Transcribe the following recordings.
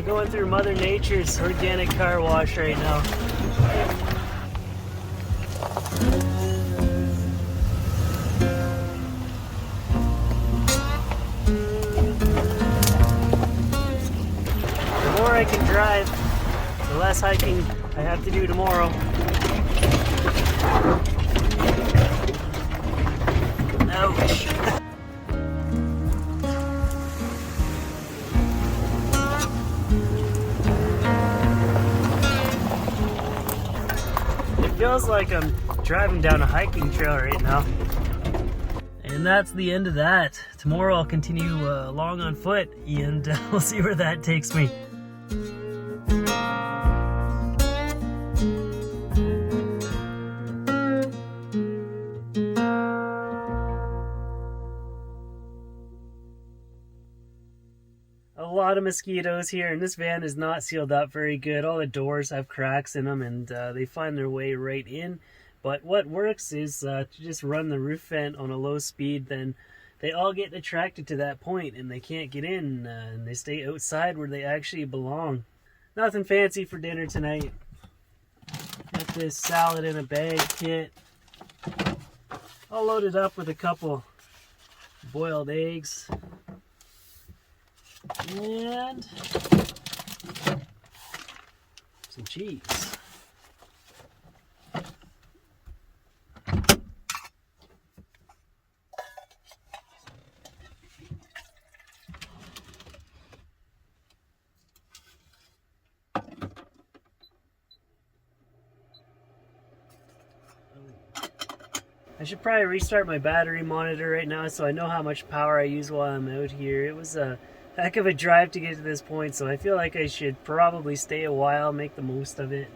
going through Mother Nature's organic car wash right now. The more I can drive, the less hiking I have to do tomorrow. Ouch. It feels like I'm driving down a hiking trail right now. And that's the end of that. Tomorrow I'll continue along on foot, and we'll see where that takes me. A lot of mosquitoes here, and this van is not sealed up very good. All the doors have cracks in them, and they find their way right in. But what works is to just run the roof vent on a low speed, then they all get attracted to that point and they can't get in, and they stay outside where they actually belong. Nothing fancy for dinner tonight. Got this salad in a bag kit. I'll load it up with a couple boiled eggs. And some cheese. I should probably restart my battery monitor right now so I know how much power I use while I'm out here. It was a heck of a drive to get to this point, so I feel like I should probably stay a while, make the most of it.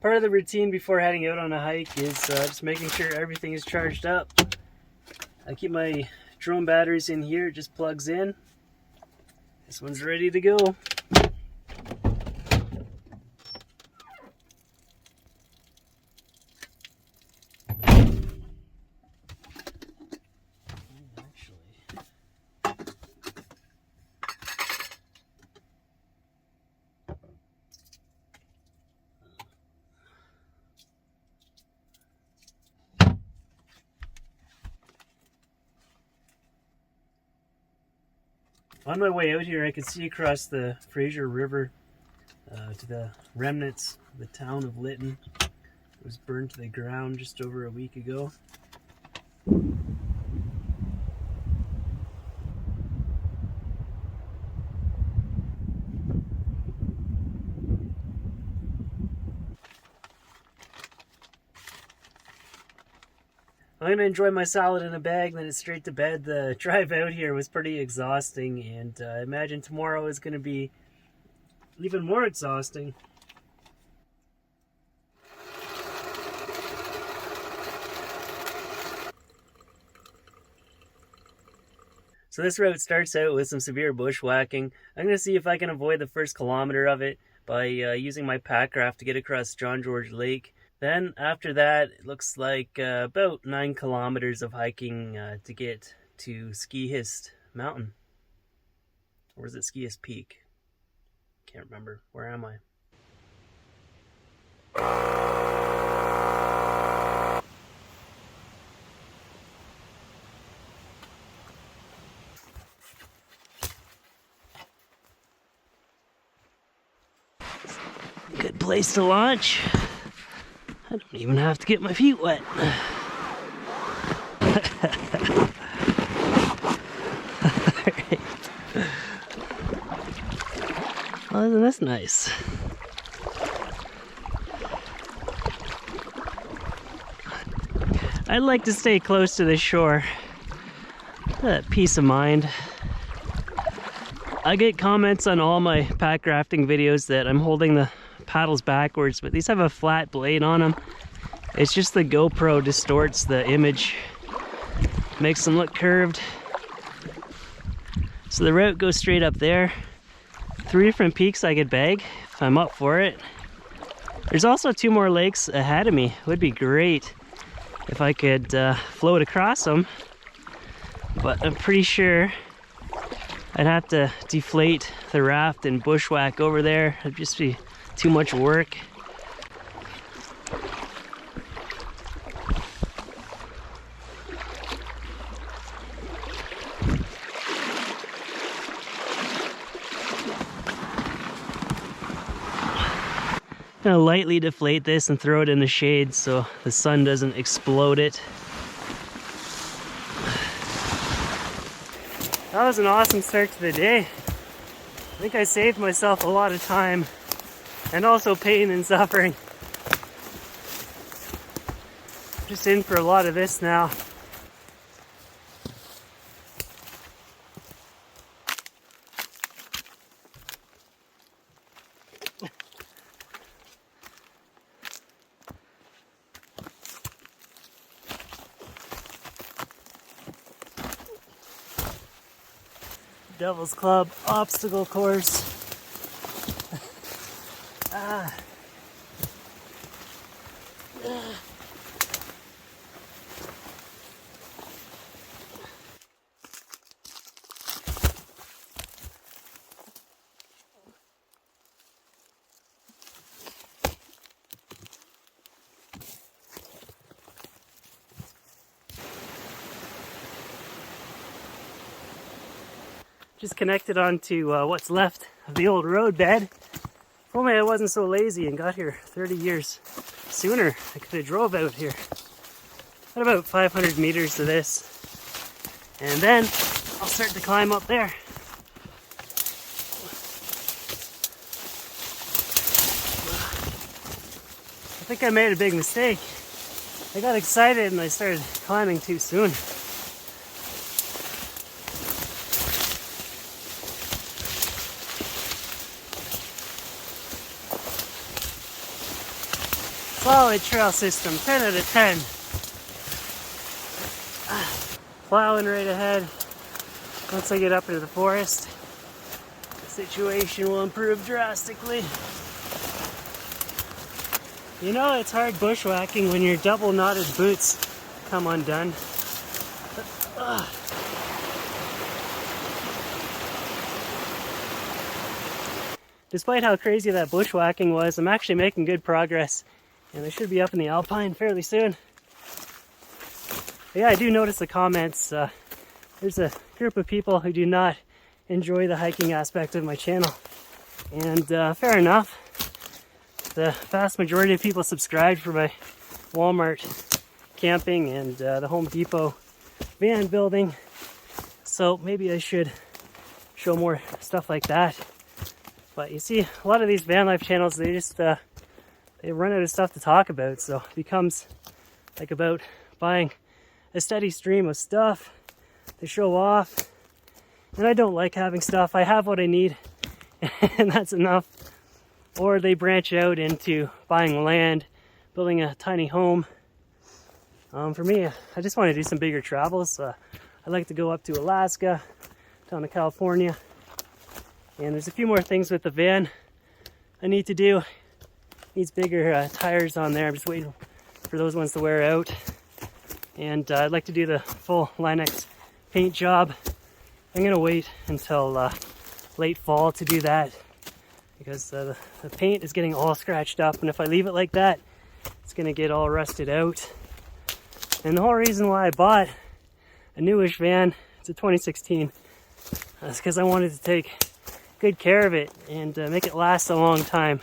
Part of the routine before heading out on a hike is just making sure everything is charged up. I keep my drone batteries in here, it just plugs in. This one's ready to go. On my way out here, I could see across the Fraser River to the remnants of the town of Lytton. It was burned to the ground just over a week ago. I'm going to enjoy my salad in a bag, then it's straight to bed. The drive out here was pretty exhausting, and I imagine tomorrow is going to be even more exhausting. So this route starts out with some severe bushwhacking. I'm going to see if I can avoid the first kilometer of it by using my pack raft to get across John George Lake. Then after that, it looks like about 9 kilometers of hiking to get to Skihist Mountain. Or is it Skihist Peak? Can't remember. Where am I? Good place to launch. I don't even have to get my feet wet. Alright. Well, isn't this nice? I'd like to stay close to the shore. That peace of mind. I get comments on all my pack rafting videos that I'm holding the paddles backwards, but these have a flat blade on them. It's just the GoPro distorts the image, makes them look curved. So the route goes straight up there. 3 different peaks I could bag if I'm up for it. There's also 2 more lakes ahead of me. It would be great if I could float across them, but I'm pretty sure I'd have to deflate the raft and bushwhack over there. It'd just be too much work. I'm gonna lightly deflate this and throw it in the shade so the sun doesn't explode it. That was an awesome start to the day. I think I saved myself a lot of time and also pain and suffering. Just in for a lot of this now. Devil's Club obstacle course. Just connected onto what's left of the old road bed. If only I wasn't so lazy and got here 30 years sooner, I could have drove out here. Got about 500 meters to this, and then I'll start to climb up there. I think I made a big mistake. I got excited and I started climbing too soon. Solid trail system, 10 out of 10. Plowing right ahead. Once I get up into the forest, the situation will improve drastically. You know, it's hard bushwhacking when your double knotted boots come undone. Despite how crazy that bushwhacking was, I'm actually making good progress. And I should be up in the Alpine fairly soon. But yeah, I do notice the comments. There's a group of people who do not enjoy the hiking aspect of my channel. And fair enough. The vast majority of people subscribed for my Walmart camping and the Home Depot van building. So maybe I should show more stuff like that. But you see, a lot of these van life channels, they just they run out of stuff to talk about, so it becomes like about buying a steady stream of stuff to show off. And I don't like having stuff. I have what I need and that's enough. Or they branch out into buying land, building a tiny home. For me, I just want to do some bigger travels. I like to go up to Alaska, down to California. And there's a few more things with the van I need to do. Needs bigger tires on there. I'm just waiting for those ones to wear out. And I'd like to do the full Line-X paint job. I'm going to wait until late fall to do that, because the paint is getting all scratched up, and if I leave it like that, it's going to get all rusted out. And the whole reason why I bought a newish van, it's a 2016, is because I wanted to take good care of it and make it last a long time.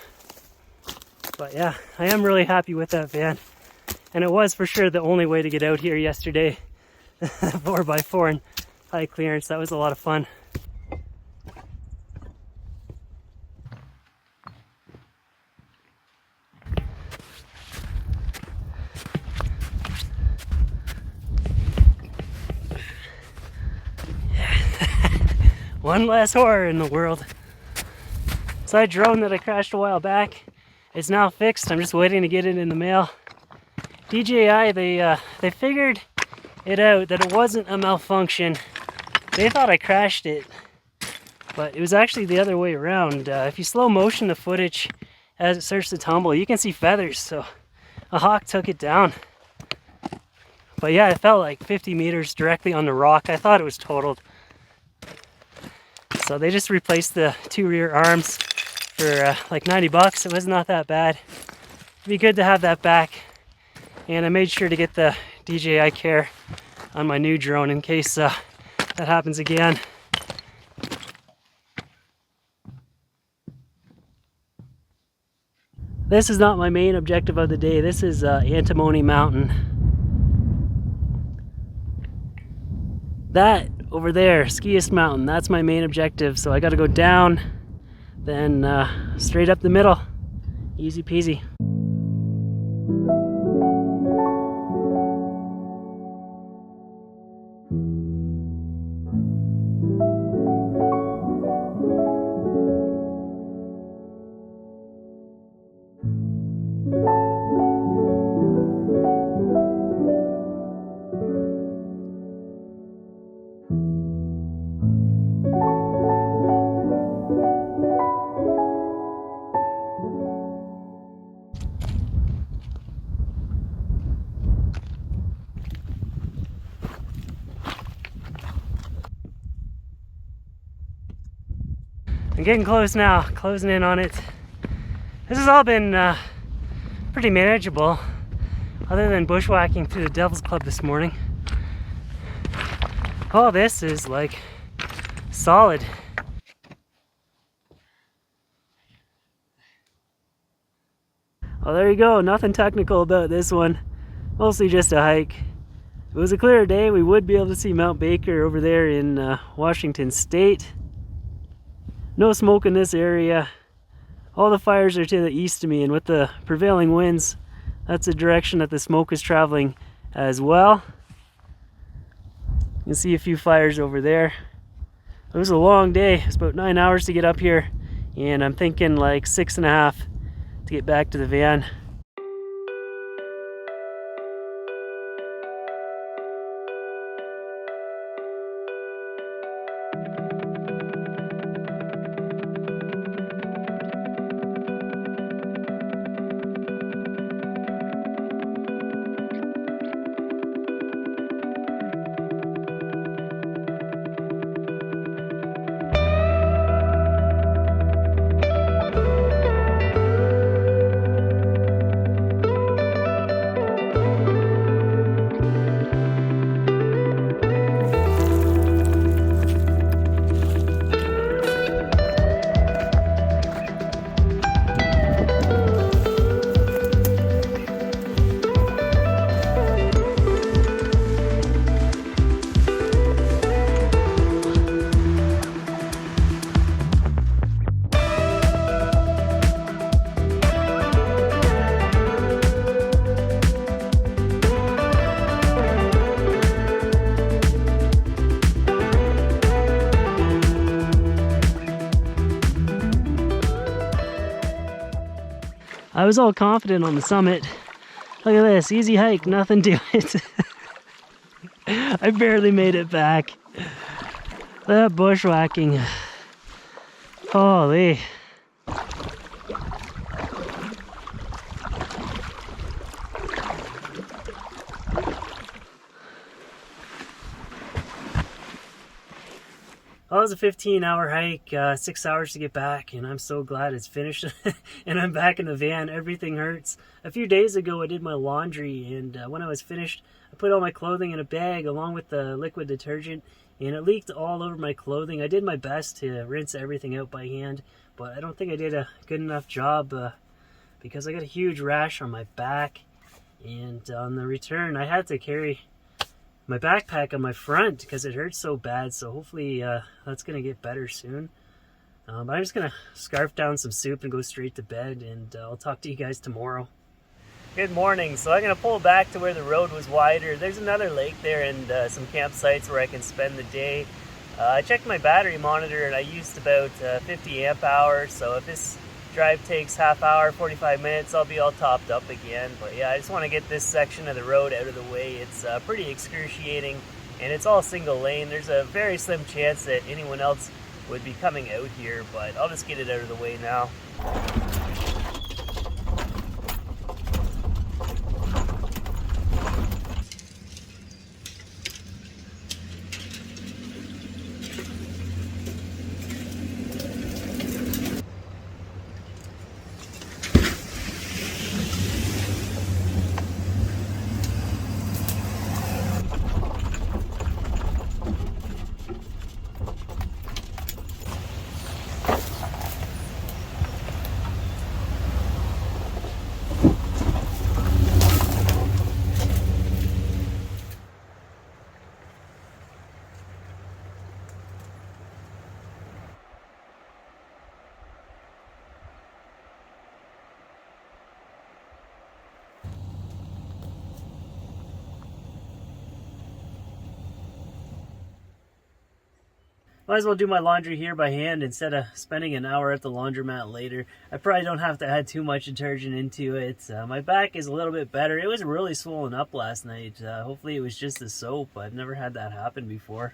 But yeah, I am really happy with that van. And it was for sure the only way to get out here yesterday. 4x4 and high clearance, that was a lot of fun. One less horror in the world. So that drone that I crashed a while back is now fixed. I'm just waiting to get it in the mail. DJI, they figured it out that it wasn't a malfunction. They thought I crashed it, but it was actually the other way around. If you slow motion the footage as it starts to tumble, you can see feathers, so a hawk took it down. But yeah, it felt like 50 meters directly on the rock. I thought it was totaled. So they just replaced the 2 rear arms for like 90 bucks. It was not that bad. It'd be good to have that back. And I made sure to get the DJI Care on my new drone in case that happens again. This is not my main objective of the day. This is Antimony Mountain. That over there, Skihist Mountain, that's my main objective. So I gotta go down, then straight up the middle. Easy peasy. I'm getting close now, closing in on it. This has all been pretty manageable, other than bushwhacking through the Devil's Club this morning. All this is like solid. Well, there you go, nothing technical about this one. Mostly just a hike. If it was a clear day, we would be able to see Mount Baker over there in Washington State. No smoke in this area. All the fires are to the east of me, and with the prevailing winds, that's the direction that the smoke is traveling as well. You can see a few fires over there. It was a long day. It's about 9 hours to get up here, and I'm thinking like 6.5 to get back to the van. I was all confident on the summit. Look at this, easy hike, nothing to it. I barely made it back. That bushwhacking. Holy. Well, it was a 15-hour hike, 6 hours to get back, and I'm so glad it's finished. And I'm back in the van. Everything hurts. A few days ago, I did my laundry, and when I was finished, I put all my clothing in a bag along with the liquid detergent, and it leaked all over my clothing. I did my best to rinse everything out by hand, but I don't think I did a good enough job because I got a huge rash on my back, and on the return, I had to carry my backpack on my front because it hurts so bad. So hopefully that's gonna get better soon. But I'm just gonna scarf down some soup and go straight to bed, and I'll talk to you guys tomorrow. Good morning. So I'm gonna pull back to where the road was wider. There's another lake there and some campsites where I can spend the day. I checked my battery monitor and I used about 50 amp hours. So if this drive takes half hour, 45 minutes, I'll be all topped up again. But yeah, I just want to get this section of the road out of the way. It's pretty excruciating, and it's all single lane. There's a very slim chance that anyone else would be coming out here, but I'll just get it out of the way now. Might as well do my laundry here by hand instead of spending an hour at the laundromat later. I probably don't have to add too much detergent into it. My back is a little bit better. It was really swollen up last night. Hopefully it was just the soap. I've never had that happen before.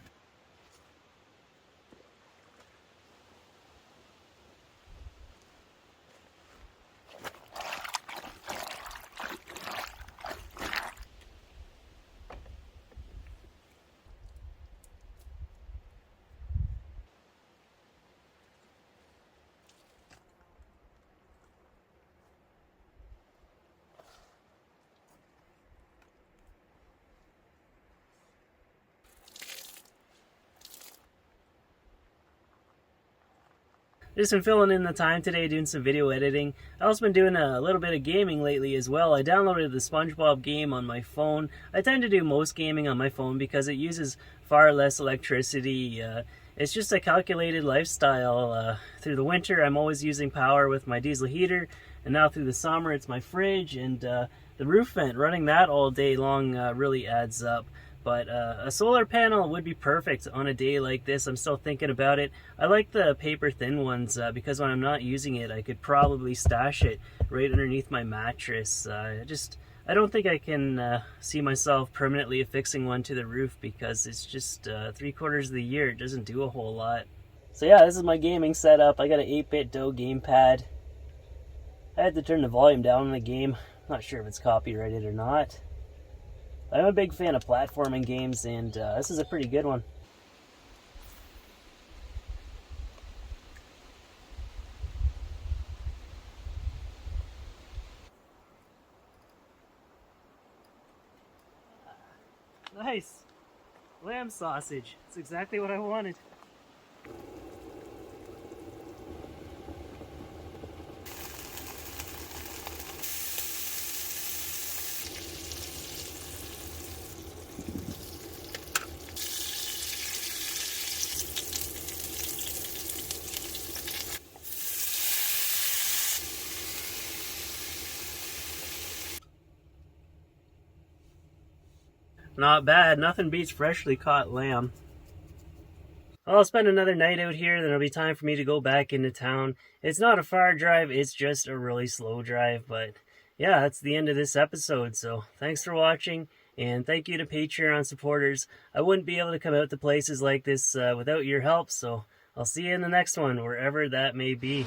Just been filling in the time today doing some video editing. I've also been doing a little bit of gaming lately as well. I downloaded the SpongeBob game on my phone. I tend to do most gaming on my phone because it uses far less electricity. It's just a calculated lifestyle. Through the winter I'm always using power with my diesel heater, and now through the summer it's my fridge and the roof vent. Running that all day long really adds up. But a solar panel would be perfect on a day like this. I'm still thinking about it. I like the paper thin ones because when I'm not using it, I could probably stash it right underneath my mattress. I don't think I can see myself permanently affixing one to the roof because it's just 3/4 of the year. It doesn't do a whole lot. So yeah, this is my gaming setup. I got an 8-bit DOE gamepad. I had to turn the volume down on the game. Not sure if it's copyrighted or not. I'm a big fan of platforming games, and this is a pretty good one. Nice! Lamb sausage. That's exactly what I wanted. Not bad. Nothing beats freshly caught lamb. I'll spend another night out here, then it'll be time for me to go back into town. It's not a far drive, it's just a really slow drive, but yeah, that's the end of this episode. So thanks for watching, and thank you to Patreon supporters. I wouldn't be able to come out to places like this without your help, so I'll see you in the next one, wherever that may be.